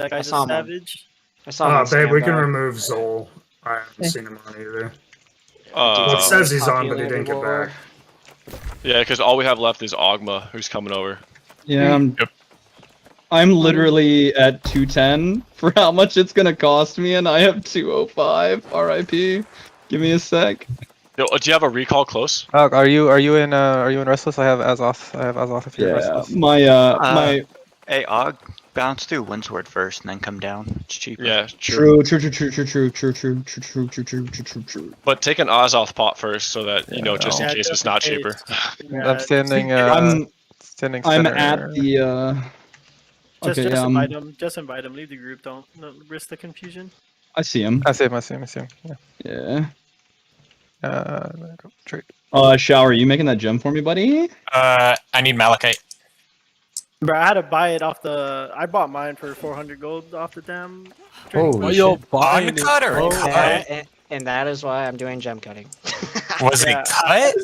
That guy's a saw him on- savage. I saw him on Babe, we can standby. remove Zol. I haven't seen him on either. Uh, It says he's Top on, but he healing didn't get everywhere. back. Yeah, because all we have left is Ogma, who's coming over. Yeah, I'm literally at 210 for how much it's gonna cost me, and I have 205. RIP. Give me a sec. Yo, do you have a recall close? Are you in Restless? I have Azoth. I have Azoth if you're Restless. My Hey, Og, bounce through Windsward first and then come down. It's cheaper. Yeah, true. True. But take an Azoth pot first, so that you know, just in Yeah, case just it's in not case. cheaper. Yeah, I'm standing. Standing. I'm center. at the. Just Okay, invite him. Just invite him. Leave the group. Don't risk the confusion. I see him. I see him. Yeah. Yeah. Trade. Shower, you making that gem for me, buddy? I need Malachite. Bro, I had to buy it off the. I bought mine for 400 gold off the damn. Holy Yo, shit. buying cut or cut? And that is why I'm doing gem cutting. Was Yeah. it cut?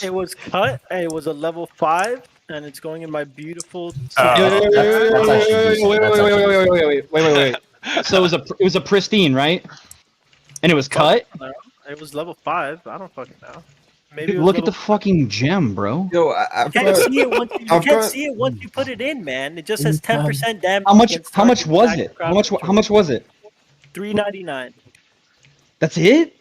It was cut. It was a level 5, and it's going in my beautiful. Wait. So it was a pristine, right? And it was cut? It was level 5. I don't fucking know. Maybe it was Look at the level- fucking gem, bro. Yo, You can't see it once you I've can't got- see it once you put it in, man. It just says 10% damage. How much against how much target was attack it? crowd How much was it? $3.99. That's it?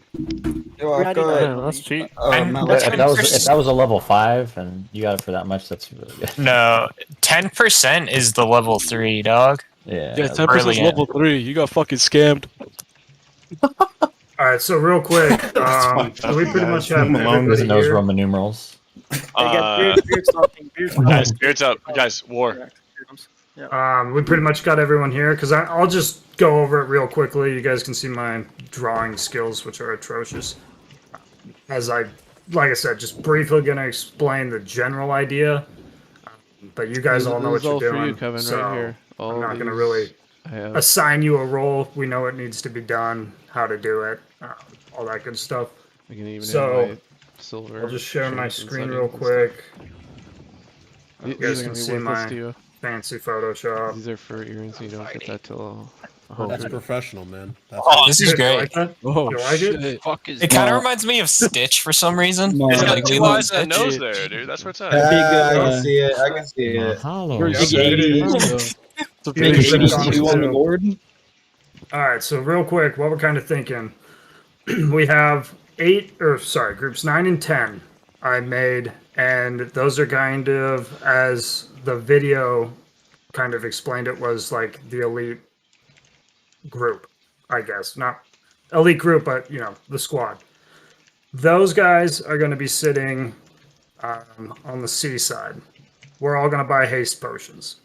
yo, I've got. Yeah, that's cheap. Malachite. If that was a level 5 and you got it for that much, that's really good. No, 10% is the level 3, dog. Yeah. Yeah, 10% is level 3. You got fucking scammed. All right, so real quick, we pretty much have Malone everybody doesn't know his here. Roman numerals. They get beard stomping, beard stomping. Guys, beards up, guys. War. We pretty much got everyone here because I'll just go over it real quickly. You guys can see my drawing skills, which are atrocious. Like I said, just briefly gonna explain the general idea, but you guys all know what you're doing. So I'm not gonna really assign you a role. We know what needs to be done, how to do it, all that good stuff. We can even So silver. I'll just share my screen real quick. You guys can see my fancy Photoshop. These are for earrings, so you don't get that till. That's professional, man. That's Oh, this is You great. like that? Oh, You like it? Fuck is It kind of reminds me of Stitch for some reason. No. It's got Yeah, two eyes and a nose there, dude. That's where it's at. I can see it. I can see it. Where's Yep, the it is. It's a Big Big 82 on the too. board? All right, so real quick, what we're kind of thinking, we have groups 9 and 10 I made, and those are kind of, as the video kind of explained it, was like the elite group, I guess. Not elite group, but, the squad. Those guys are going to be sitting on the seaside. We're all going to buy haste potions.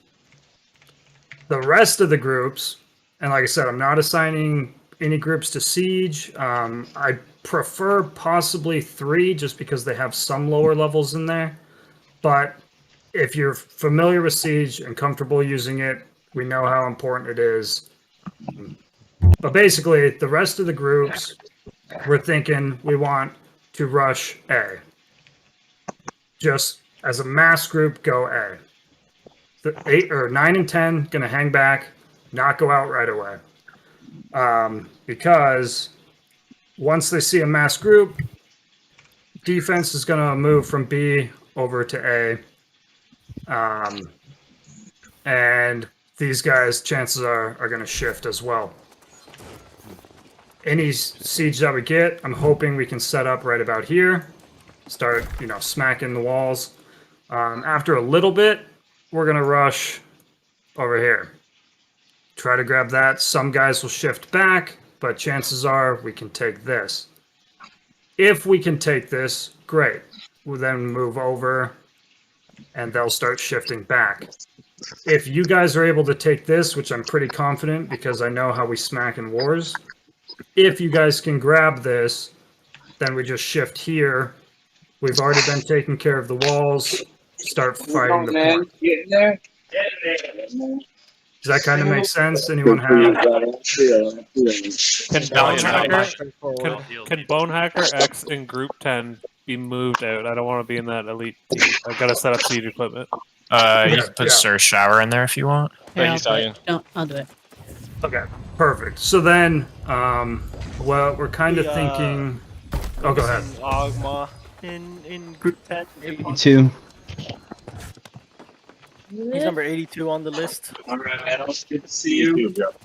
The rest of the groups, and like I said, I'm not assigning any groups to Siege. I prefer possibly 3 just because they have some lower levels in there. But if you're familiar with Siege and comfortable using it, we know how important it is. But basically, the rest of the groups, we're thinking we want to rush A. Just as a mass group, go A. The 8 or 9 and 10 gonna hang back, not go out right away. Because once they see a mass group, defense is gonna move from B over to A. And these guys, chances are gonna shift as well. Any siege that we get, I'm hoping we can set up right about here. Start, smacking the walls. After a little bit, we're gonna rush over here. Try to grab that. Some guys will shift back, but chances are we can take this. If we can take this, great. We'll then move over and they'll start shifting back. If you guys are able to take this, which I'm pretty confident because I know how we smack in wars, if you guys can grab this, then we just shift here. We've already been taking care of the walls. Start fighting the port. Get there. Does that kind of make sense? Anyone have? Can Bonehacker X in Group 10 be moved out? I don't want to be in that elite team. I gotta set up siege equipment. You can put Sir Shower in there if you want. Thank you, Stallion. No, I'll do it. Okay, perfect. So then, well, we're kind of The, thinking. Oh, go ahead. Ogma in group 10. 2. He's number 82 on the list.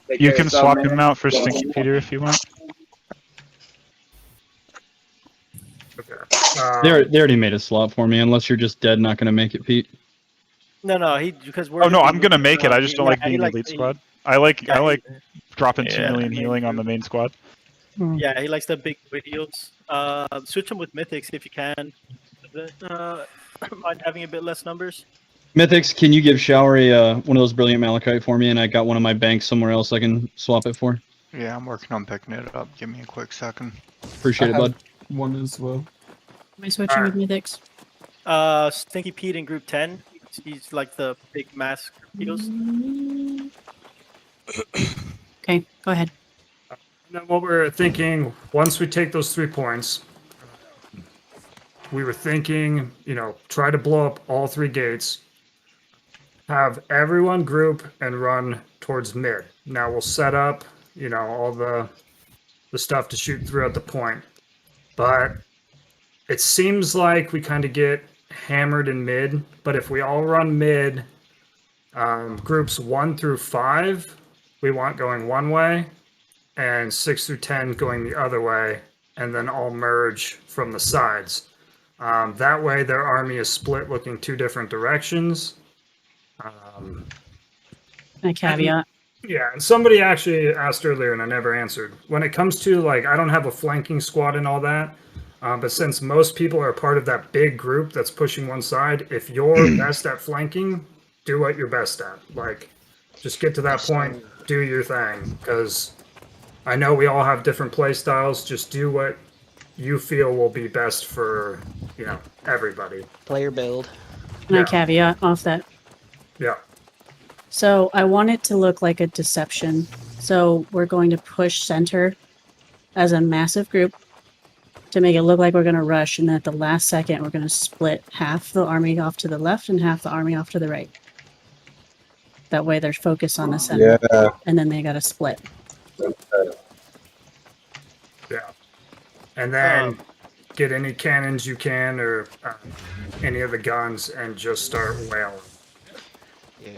You can swap him out for Stinky Peter if you want. Okay. They already made a slot for me, unless you're just dead, not gonna make it, Pete. No, because we're. Oh no, gonna I'm be gonna moving make it. I around. just don't Yeah, like he being likes elite the- squad. I like Yeah, dropping 2 Yeah. million healing on the main squad. Yeah, he likes the big heals. Switch him with mythics if you can. Mind having a bit less numbers. Mythics, can you give Showery one of those brilliant Malachite for me? And I got one of my banks somewhere else I can swap it for. Yeah, I'm working on picking it up. Give me a quick second. Appreciate it, bud. One as well. Am I switching with Mythics? Stinky Pete in group 10. He's like the big mask heals. Okay, go ahead. And then what we're thinking, once we take those 3 points, we were thinking, try to blow up all 3 gates, have everyone group and run towards mid. Now we'll set up, all the stuff to shoot throughout the point. But it seems like we kind of get hammered in mid, but if we all run mid, groups 1 through 5, we want going one way, and 6 through 10 going the other way, and then all merge from the sides. That way their army is split looking 2 different directions. A caveat. Yeah, and somebody actually asked earlier and I never answered. When it comes to, I don't have a flanking squad and all that, but since most people are part of that big group that's pushing one side, if you're best at flanking, do what you're best at. Just get to that point, do your thing, because I know we all have different play styles. Just do what you feel will be best for, everybody. Player build. And Yeah. a caveat off that. Yeah. So I want it to look like a deception. So we're going to push center as a massive group to make it look like we're going to rush. And then at the last second, we're going to split half the army off to the left and half the army off to the right. That way they're focused on the center. Yeah. And then they got to split. Yeah. And then get any cannons you can or any of the guns and just start wailing. Yeah.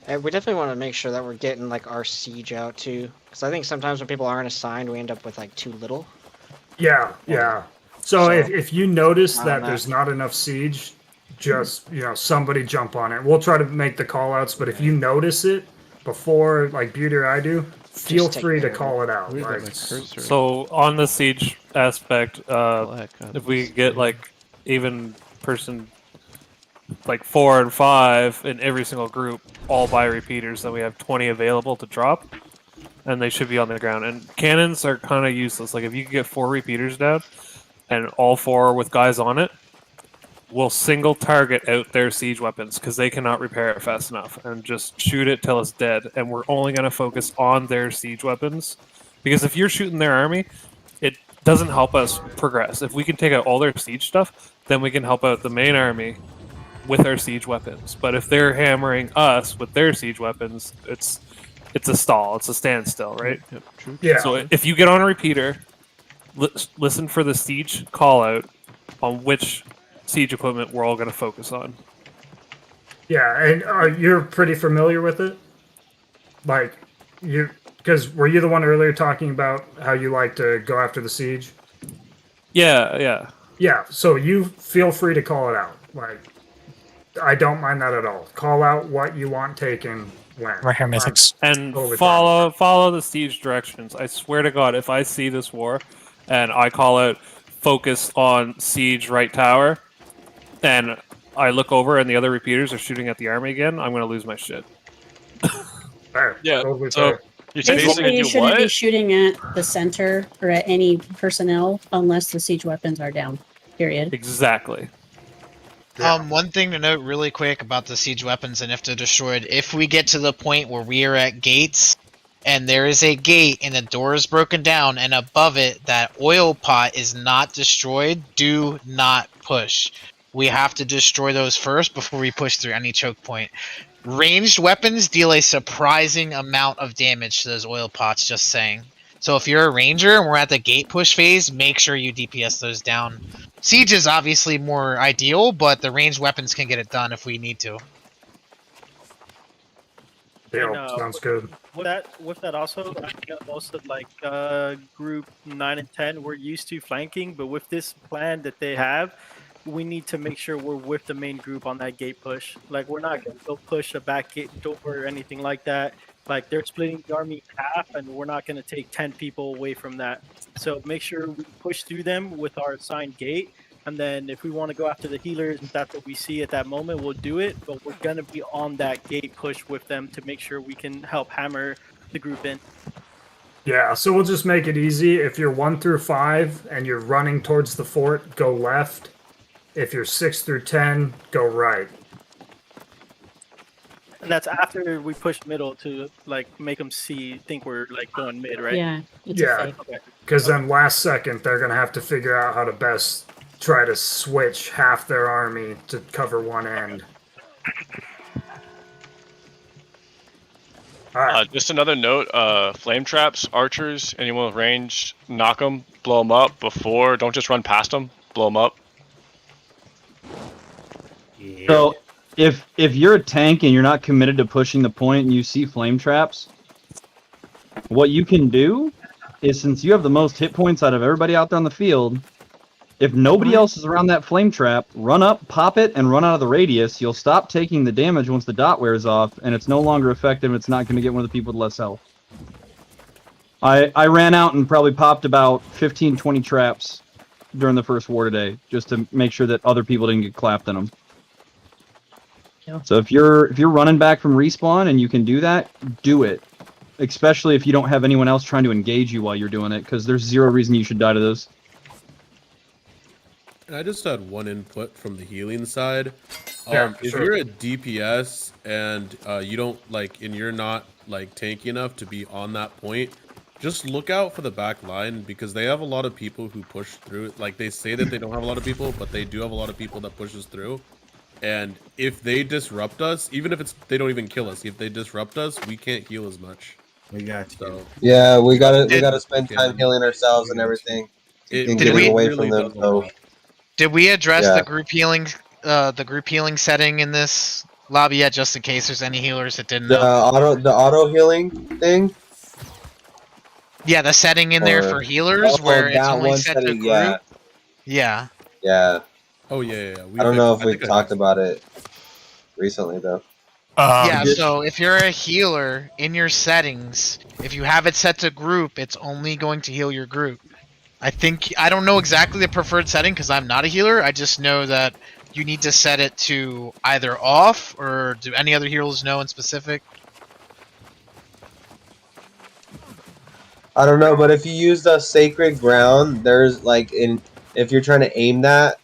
And we definitely want to make sure that we're getting our siege out too, because I think sometimes when people aren't assigned, we end up with too little. Yeah. So if you notice that that. there's not enough siege, just somebody jump on it. We'll try to make the call outs, but if you notice it before Beauty or I do, feel take free to care of call it out. So on the siege aspect, if we get even person 4 and 5 in every single group, all buy repeaters, then we have 20 available to drop, and they should be on the ground. And cannons are kind of useless. If you can get 4 repeaters down, and all 4 with guys on it, we'll single target out their siege weapons because they cannot repair it fast enough, and just shoot it till it's dead. And we're only going to focus on their siege weapons, because if you're shooting their army, it doesn't help us progress. If we can take out all their siege stuff, then we can help out the main army with our siege weapons. But if they're hammering us with their siege weapons, it's a stall, it's a standstill, right? Yeah. So if you get on a repeater, listen for the siege call out on which siege equipment we're all going to focus on. Yeah, and you're pretty familiar with it? Because were you the one earlier talking about how you like to go after the siege? Yeah. Yeah, so you feel free to call it out. I don't mind that at all. Call out what you want taken when. Right here, Mythics. And Totally follow the siege directions. I swear to God, if I see this war and I call out focus on siege right tower, and I look over and the other repeaters are shooting at the army again, I'm going to lose my shit. Fair. Yeah, Totally so- fair. You're basically Basically, you do shouldn't be what? shooting at the center or at any personnel unless the siege weapons are down. Period. Exactly. One thing to note really quick about the siege weapons and if they're destroyed, if we get to the point where we are at gates and there is a gate and the door is broken down and above it that oil pot is not destroyed, do not push. We have to destroy those first before we push through any choke point. Ranged weapons deal a surprising amount of damage to those oil pots, just saying. So if you're a ranger and we're at the gate push phase, make sure you DPS those down. Siege is obviously more ideal, but the ranged weapons can get it done if we need to. Yeah, sounds good. With that also, I know most of like group 9 and 10, we're used to flanking, but with this plan that they have, we need to make sure we're with the main group on that gate push. Like, we're not going to go push a back gate door or anything like that. Like, they're splitting the army in half, and we're not going to take 10 people away from that. So make sure we push through them with our assigned gate. And then if we want to go after the healers, if that's what we see at that moment, we'll do it. But we're going to be on that gate push with them to make sure we can help hammer the group in. Yeah, so we'll just make it easy. If you're 1 through 5 and you're running towards the fort, go left. If you're 6 through 10, go right. And that's after we push middle to like make them think we're like going mid, right? Yeah. It's a Yeah, fake. because then last second they're gonna have to figure out how to best try to switch half their army to cover one end. All right. Just another note, flame traps, archers, anyone with range, knock them, blow them up before, don't just run past them, blow them up. So if you're a tank and you're not committed to pushing the point and you see flame traps, what you can do is, since you have the most hit points out of everybody out there on the field, if nobody else is around that flame trap, run up, pop it, and run out of the radius. You'll stop taking the damage once the dot wears off, and it's no longer effective. It's not going to get one of the people with less health. I ran out and probably popped about 15, 20 traps during the first war today, just to make sure that other people didn't get clapped in them. Yeah. So if you're running back from respawn and you can do that, do it. Especially if you don't have anyone else trying to engage you while you're doing it, because there's zero reason you should die to those. And I just had one input from the healing side. Yeah, If sure. you're a DPS and you don't and you're not tanky enough to be on that point, just look out for the back line, because they have a lot of people who push through. Like, they say that they don't have a lot of people, but they do have a lot of people that pushes through. And if they disrupt us, even if they don't even kill us, if they disrupt us, we can't heal as much. We got you. So Yeah, we gotta spend time healing ourselves and everything. And Did we- getting away really from them. does So help. Did we address Yeah. the group healing setting in this lobby yet, just in case there's any healers that didn't the know? auto healing thing. Yeah, the setting in there Or- for healers where it's that only one set to setting, group. yeah. Yeah. Yeah. Oh yeah. I don't know if I we've think I talked fixed about it recently though. Yeah, so if you're a healer in your settings, if you have it set to group, it's only going to heal your group. I don't know exactly the preferred setting because I'm not a healer. I just know that you need to set it to either off, or do any other healers know in specific? I don't know, but if you use the sacred ground, there's if you're trying to aim that,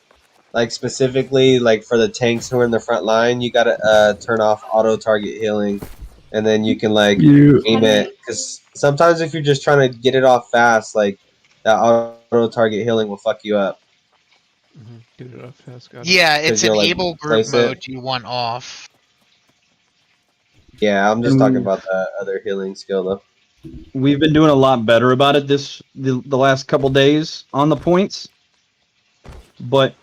specifically for the tanks who are in the front line, you gotta turn off auto target healing, and then you can aim it. Because sometimes if you're just trying to get it off fast, that auto target healing will fuck you up. Get it off fast, got it. Yeah, it's 'Cause you'll, enable group place mode it. you want off. Yeah, I'm just talking about that other healing skill though. We've been doing a lot better about it the last couple days on the points. But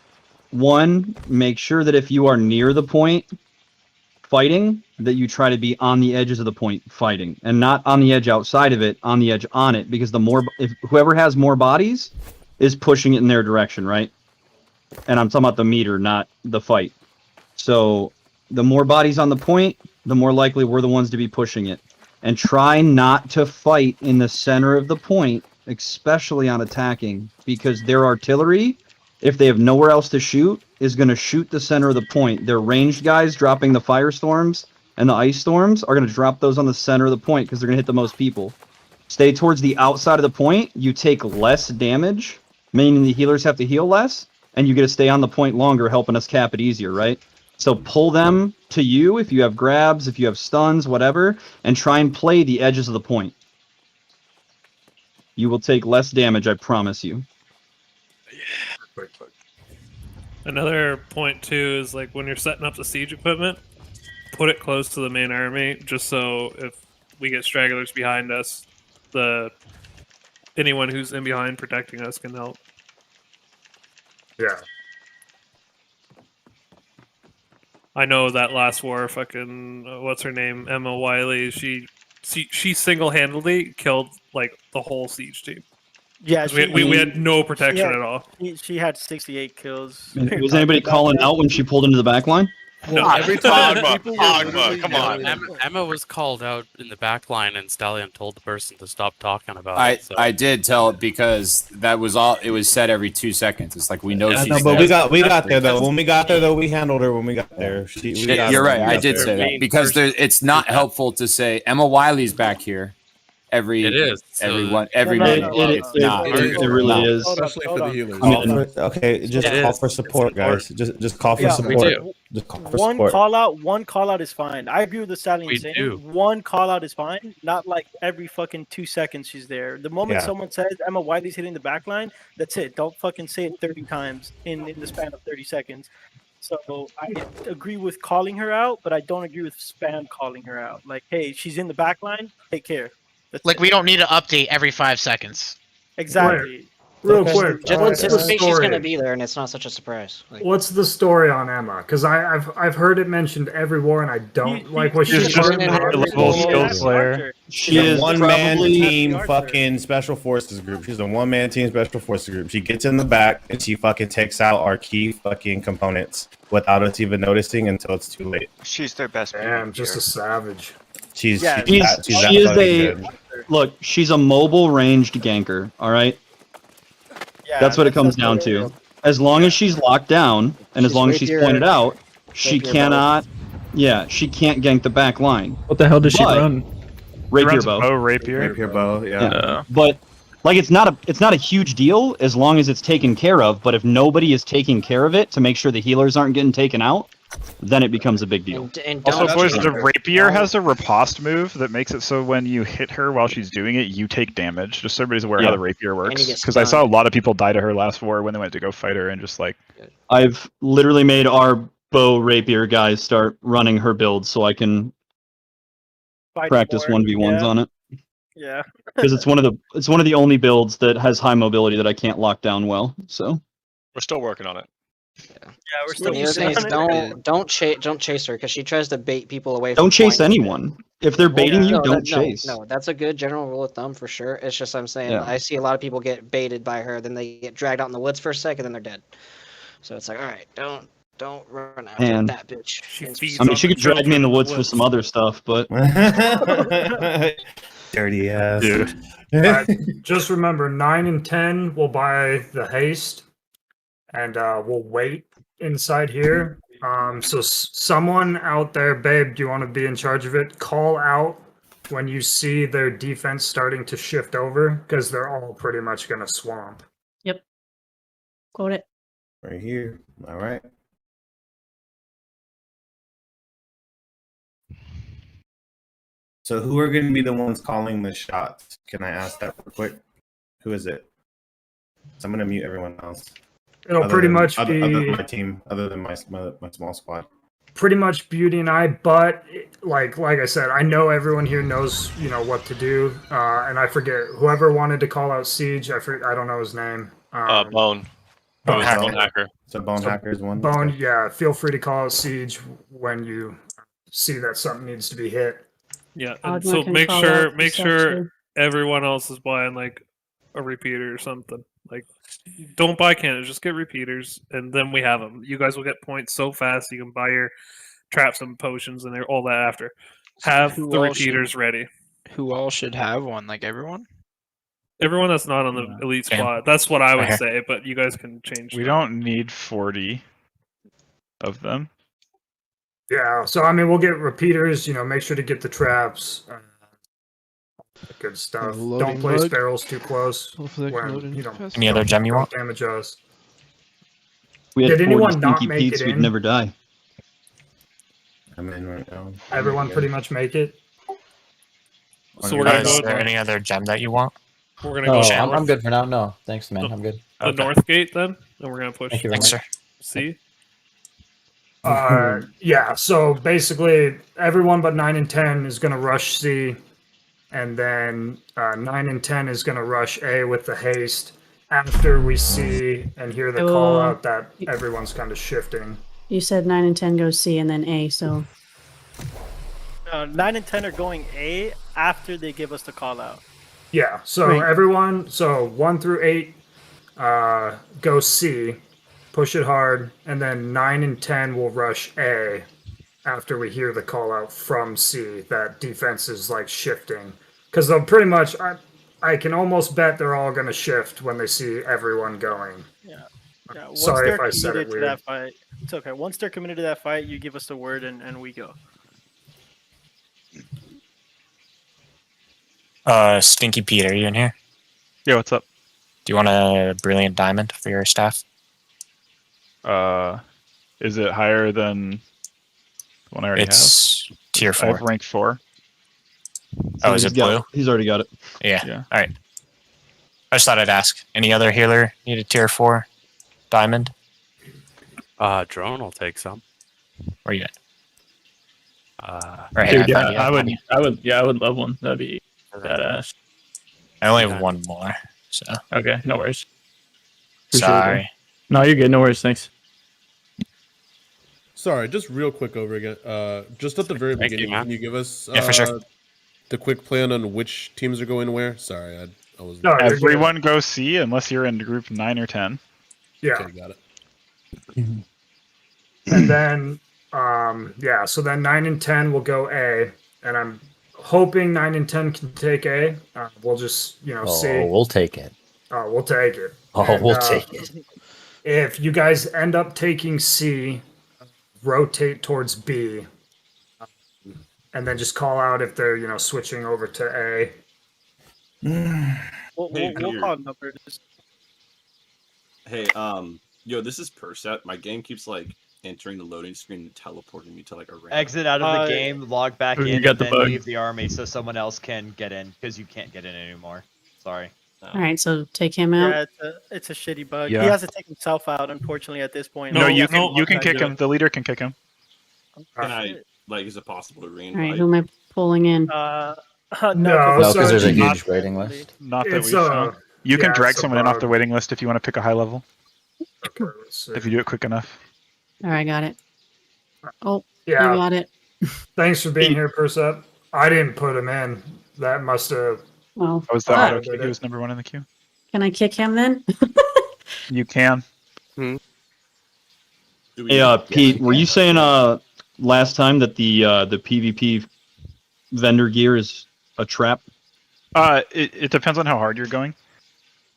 one, make sure that if you are near the point fighting, that you try to be on the edges of the point fighting, and not on the edge outside of it, on the edge on it, because if whoever has more bodies is pushing it in their direction, right? And I'm talking about the meter, not the fight. So the more bodies on the point, the more likely we're the ones to be pushing it. And try not to fight in the center of the point, especially on attacking, because their artillery, if they have nowhere else to shoot, is going to shoot the center of the point. Their ranged guys dropping the firestorms and the ice storms are going to drop those on the center of the point because they're going to hit the most people. Stay towards the outside of the point, you take less damage, meaning the healers have to heal less, and you get to stay on the point longer, helping us cap it easier, right? So pull them to you if you have grabs, if you have stuns, whatever, and try and play the edges of the point. You will take less damage, I promise you. Another point too is when you're setting up the siege equipment, put it close to the main army, just so if we get stragglers behind us, anyone who's in behind protecting us can help. Yeah. I know that last war, fucking what's her name, Emma Wiley. She single-handedly killed like the whole siege team. Yeah, 'Cause we had no protection at all. She had 68 kills. Was anybody calling out when she pulled into the back line? No. Every time Ogma, come on. Emma was called out in the back line, and Stallion told the person to stop talking about it. So. I did tell it because that was all. It was said every 2 seconds. It's like we know she's. No, but we got there though. When we got there though, we handled her when we got there. You're right. I did say that because it's not helpful to say Emma Wiley's back here. It is. Everyone. It really is. Especially for the healers. Okay, just call for support, guys. Just call for support. Just call for support. One call out is fine. I agree with the Stallion saying one call out is fine. Not like every fucking 2 seconds she's there. The moment someone says Emma Wiley's hitting the back line, that's it. Don't fucking say it 30 times in the span of 30 seconds. So I agree with calling her out, but I don't agree with spam calling her out. Like, hey, she's in the back line, take care. That's Like it. we don't need to update every 5 seconds. Exactly. Real quick, Just think she's gonna be there, and it's not such a surprise. Like, What's the story on Emma? Because I've heard it mentioned every war, and I don't like what she's doing. She's a one-man team fucking special forces group. She's a one-man team special forces group. She gets in the back and she fucking takes out our key fucking components without us even noticing until it's too late. She's their best. Damn, just a savage. She's look. She's a mobile ranged ganker. All right. Yeah, that's what it comes down to. As long as she's locked down, and as long as she's pointed out, she cannot. Yeah, she can't gank the back line. What the hell does she run? Rapier bow. Rapier bow. Yeah. But like, it's not a huge deal as long as it's taken care of. But if nobody is taking care of it to make sure the healers aren't getting taken out, then it becomes a big deal. Also, boys, the rapier has a riposte move that makes it so when you hit her while she's doing it, you take damage. Just so everybody's aware how the rapier works. Because I saw a lot of people die to her last war when they went to go fight her, and just like. I've literally made our bow rapier guys start running her build so I can practice 1v1s on it. Yeah. Because it's one of the only builds that has high mobility that I can't lock down well. So. We're still working on it. Yeah, we're still. the other thing is don't chase her because she tries to bait people away. Don't from chase points. anyone. If they're baiting you, don't chase. No, that's a good general rule of thumb for sure. It's just I'm saying Yeah. I see a lot of people get baited by her, then they get dragged out in the woods for a second, then they're dead. So it's like, all right, don't run after And that bitch. I mean, she could drag me in the woods for some other stuff, but dirty ass. Dude. Just remember, 9 and 10 will buy the haste, and we'll wait inside here. So someone out there, babe, do you want to be in charge of it? Call out when you see their defense starting to shift over, because they're all pretty much going to swamp. Yep. Quote it. Right here. All right. So who are going to be the ones calling the shots? Can I ask that real quick? Who is it? So I'm going to mute everyone else. It'll pretty much other be than my team, other than my small squad. pretty much Beauty and I, but like I said, I know everyone here knows, you know, what to do. And I forget whoever wanted to call out Siege. I don't know his name. Bone. Bone Hacker. So Bone Hacker is one. Bone, yeah. Feel free to call out Siege when you see that something needs to be hit. Yeah, Ogma and so can make call sure out make the sure section. everyone else is buying like a repeater or something. Like, don't buy cannons, just get repeaters, and then we have them. You guys will get points so fast you can buy your traps and potions and all that after. Have Who the all repeaters ready. Who all should have one? Like everyone? Everyone that's not on the elite squad. That's what I would say, but you guys can change. We that. don't need 40 of them. Yeah, so I mean, we'll get repeaters. You know, make sure to get the traps. Good stuff. Don't place barrels too close. When, you know, Any other gem you want? Damage us. we had Did 40 anyone not stinky make Pete's, it we'd in? never die. I'm in right now. Everyone pretty much make it. So we're gonna Is go. there any other gem that you want? We're gonna No, go. I'm good for now. No, thanks, man. I'm good. The north gate then, and we're gonna push. Thank you very Thanks, much. sir. See. Yeah, so basically everyone but 9 and 10 is going to rush C, and then 9 and 10 is going to rush A with the haste after we see and hear the call out that everyone's kind of shifting. You said 9 and 10 go C and then A, so 9 and 10 are going A after they give us the call out. Yeah, so Right. everyone, so 1 through 8 go C, push it hard, and then 9 and 10 will rush A after we hear the call out from C that defense is like shifting. Because they'll pretty much, I can almost bet they're all going to shift when they see everyone going. Yeah. Once Sorry they're if I said committed it to weird. that fight, it's okay. Once they're committed to that fight, you give us the word and we go. Stinky Pete, are you in here? Yeah, what's up? Do you want a brilliant diamond for your staff? Is it higher than the one I already It's have? tier I have 4. rank 4. Oh, is He's it got blue? it. He's already got it. Yeah. All right. I just thought I'd ask. Any other healer need a tier 4 diamond? Drone will take some. Where you at? Right Dude, here. I would love one. That'd be badass. I only have one more, so. Okay, no worries. Sorry. No, you're good. No worries. Thanks. Sorry, just real quick over again. Just at the very Thank you, beginning, man. can you give us Yeah, for sure. the quick plan on which teams are going where? Sorry, I was. No, you're good. Everyone go C unless you're in group 9 or 10. Yeah. Okay, got it. And then, so then 9 and 10 will go A, and I'm hoping 9 and 10 can take A. We'll just, see. Oh, we'll take it. We'll take it. Oh, And, we'll take it. If you guys end up taking C, rotate towards B, and then just call out if they're, switching over to A. We'll call numbers. Hey, yo, this is Perset. My game keeps like entering the loading screen and teleporting me to like a random. Exit out of the game, log back you in, got and the then bug. leave the army so someone else can get in because you can't get in anymore. Sorry. all right. So take him out. Yeah, it's a shitty bug. Yeah. He has to take himself out, unfortunately, at this point. No, He you has to can log back kick in. him. The leader can kick him. Can I like? Is it possible to reinvite? All right. Who am I pulling in? No, No, because there's a Not- huge waiting list. Not that It's, we've found. You can yeah, drag it's a someone in off bug. the waiting list if you want to pick a high level. Okay, let's see. If you do it quick enough. All right, got it. Oh, Yeah. you got it. Thanks for being here, Perset. I didn't put him in. That must have. Well, I was the Ah. auto kick. He was number 1 in the queue. can I kick him then? You can. Hey, Pete, were you saying last time that the PvP vendor gear is a trap? It depends on how hard you're going.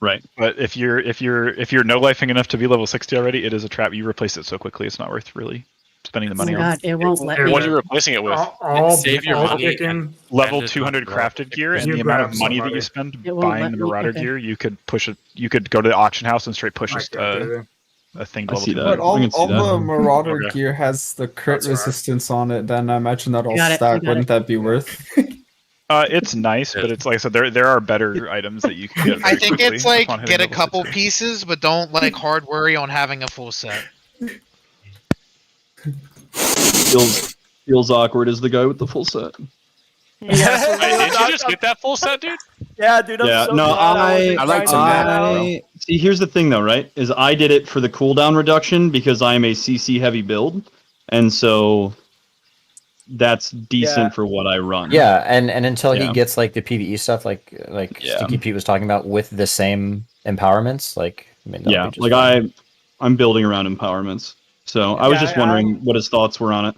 Right. But if you're no lifing enough to be level 60 already, it is a trap. You replace it so quickly, it's not worth really spending the Oh money my on. God, it won't let me. What are you replacing it with? Save your money picking. Level and 200 just crafted gear and You the amount grab of money that somebody. you spend It won't buying let the me, Marauder okay. gear, you could push it. You could go to the auction house and straight push I a thing to I level see 200. that. But all, I can see all that. the Marauder Okay. gear has the crit That's all right. resistance on it, then I imagine that all Got it, stack. I got Wouldn't that be worth? It's nice, but it's like I said, there are better items that you can get. I very think quickly it's like upon hitting get a level couple 60. pieces, but don't like hard worry on having a full set. Feels awkward as the guy with the full set. Wait, did you just get that full set, dude? Yeah, dude. I'm Yeah, so no, glad I wasn't grinding that out. see. Here's the thing, though, right? Is I did it for the cooldown reduction because I am a CC heavy build, and so that's decent Yeah. for what I run. Yeah, and until Yeah. he gets like the PvE stuff, like Yeah. Stinky Pete was talking about, with the same empowerments, like I mean, that'll Yeah, be just like fine. I'm building around empowerments. So I was Yeah, just wondering what his thoughts were on it.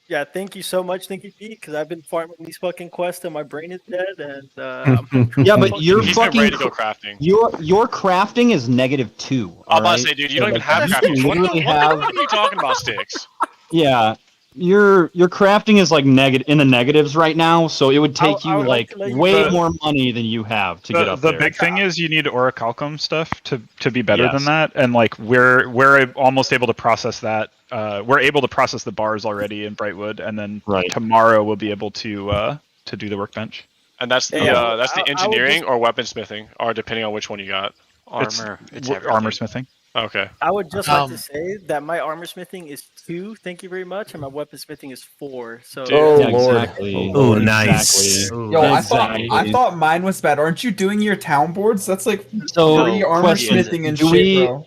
Yeah, thank you so much, Thinky Pete, because I've been farming these fucking quests and my brain is dead. And Yeah, but you're He's not fucking ready to go crafting. your crafting is -2. I'm about alright? to say, dude, you So, don't even like, have you crafting. What literally have- are you talking about, Sticks? Yeah, your crafting is like in the negatives right now, so it would take I you would like like to let you way know- more money than you have to get up The there. big thing is you need orichalcum stuff to be better Yes. than that, and like we're almost able to process that. We're able to process the bars already in Brightwood, and then tomorrow we'll be able to do the workbench. And that's the I would engineering or weaponsmithing, or depending on which one you got. It's Armor. It's armor everything. smithing. Okay. I would just like to say that my armor smithing is 2, thank you very much, and my weapon smithing is 4. So Exactly. Oh, nice. Exactly. Yo, Exactly. I thought mine was bad. Aren't you doing your town boards? That's like So, 3 armor question, smithing and do shit, we- bro.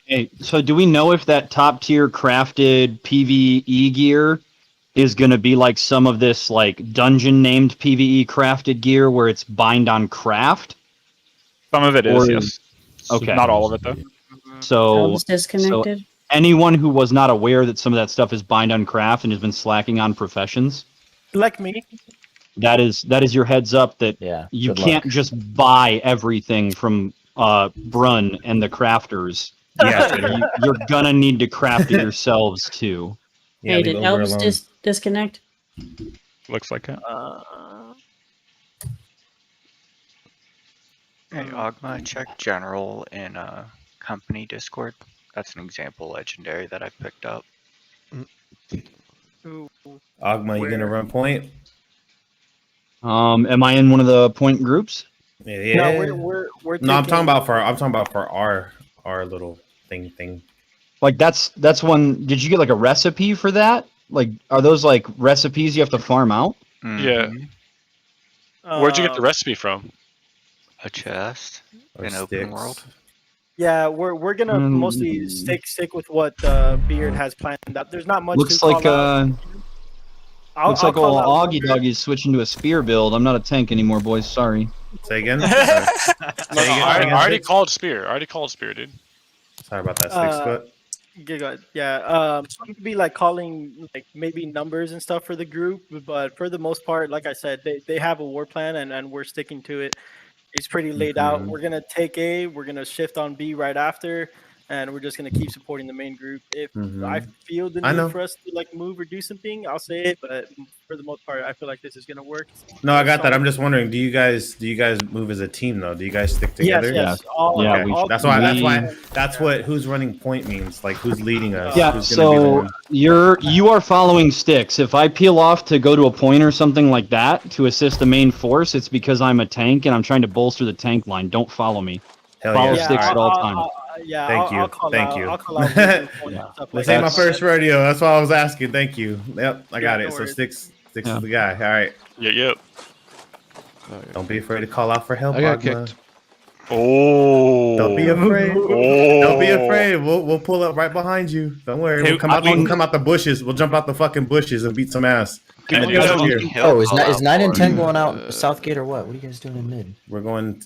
Hey, so do we know if that top tier crafted PvE gear is going to be like some of this like dungeon named PvE crafted gear where it's bind on craft? Some of it is, Or- yes. Okay. Not all of it though. So, Elves disconnected. anyone who was not aware that some of that stuff is bind on craft and has been slacking on professions, like me. that is your heads up that you good can't luck. just buy everything from Brun and the crafters. Yeah. You're gonna need to craft it yourselves too. Yeah, Hey, leave did Ogre elves alone. disconnect? Looks like it. Hey, Ogma, check general in company Discord. That's an example legendary that I picked up. Ogma, you gonna run point? Am I in one of the point groups? Yeah. No, we're No, I'm talking taking- about for our little thing. Like that's one. Did you get like a recipe for that? Like, are those like recipes you have to farm out? Yeah. Where'd you get the recipe from? A chest in open world. Yeah, we're gonna mostly stick with what Beard has planned out. There's not much. Looks to like call out. looks I'll like call old out Augie Doggy is switching to a spear build. I'm not a tank anymore, boys. Sorry. Say again. I already called spear. Dude. Sorry about that, 6 foot. Giga, yeah. Some could be like calling like maybe numbers and stuff for the group, but for the most part, like I said, they have a war plan and we're sticking to it. It's pretty laid out. We're gonna take A, we're gonna shift on B right after, and we're just gonna keep supporting the main group. If I feel the I know. need for us to like move or do something, I'll say it. But for the most part, I feel like this is gonna work. No, I got that. I'm just wondering, do you guys move as a team though? Do you guys stick together? Yes. All, Yeah, all That's what who's running point means. Like who's leading us. Yeah. Who's gonna be the So one. you are following sticks. If I peel off to go to a point or something like that to assist the main force, it's because I'm a tank and I'm trying to bolster the tank line. Don't follow me. Hell Follow yeah. sticks at all times. Yeah, Thank you. I'll call Thank out, you. I'll call out moving point and stuff like This ain't my that. first rodeo. That's why I was asking. Thank you. Yep, I got no it. So worries. sticks is the guy. All right. Yep. Don't be afraid to call out for help. I got Ogma. kicked. Oh. Don't be afraid. Oh. Don't be afraid. We'll pull up right behind you. Don't worry. Hey, We'll come out the bushes. We'll jump out the fucking bushes and beat some ass. Can And you then guys- here. Oh, is 9 and 10 going out Southgate or what? What are you guys doing in mid? We're going.